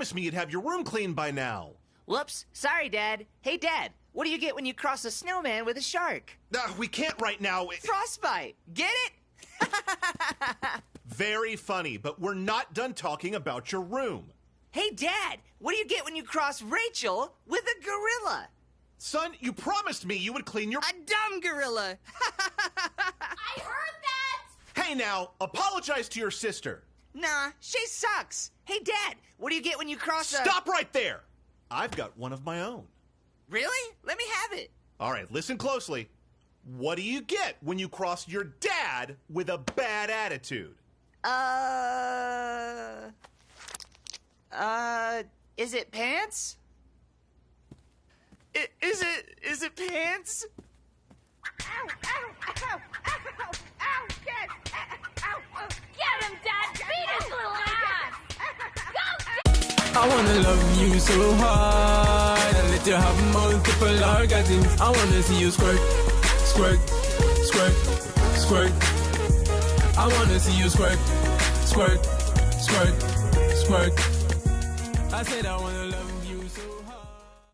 promised me you'd have your room cleaned by now. Whoops. Sorry, Dad. Hey, Dad, what do you get when you cross a snowman with a shark? We can't right now. Frostbite. Get it? Very funny, but we're not done talking about your room. Hey, Dad, what do you get when you cross Rachel with a gorilla? Son, you promised me you would clean your... A dumb gorilla. I heard that! Hey, now, apologize to your sister. Nah, she sucks. Hey, Dad, what do you get when you cross a... Stop right there! I've got one of my own. Really? Let me have it. All right, listen closely. What do you get when you cross your dad with a bad attitude? Is it pants? Is it pants? Ow, ow, ow, ow, ow, Dad! Ow, ow. Get him, Dad! Beat his little ass! Go! I wanna love you so hard and let you have multiple orgasms. I wanna see you squirt, squirt, squirt, squirt. I wanna see you squirt, squirt, squirt, squirt. I said I wanna love you.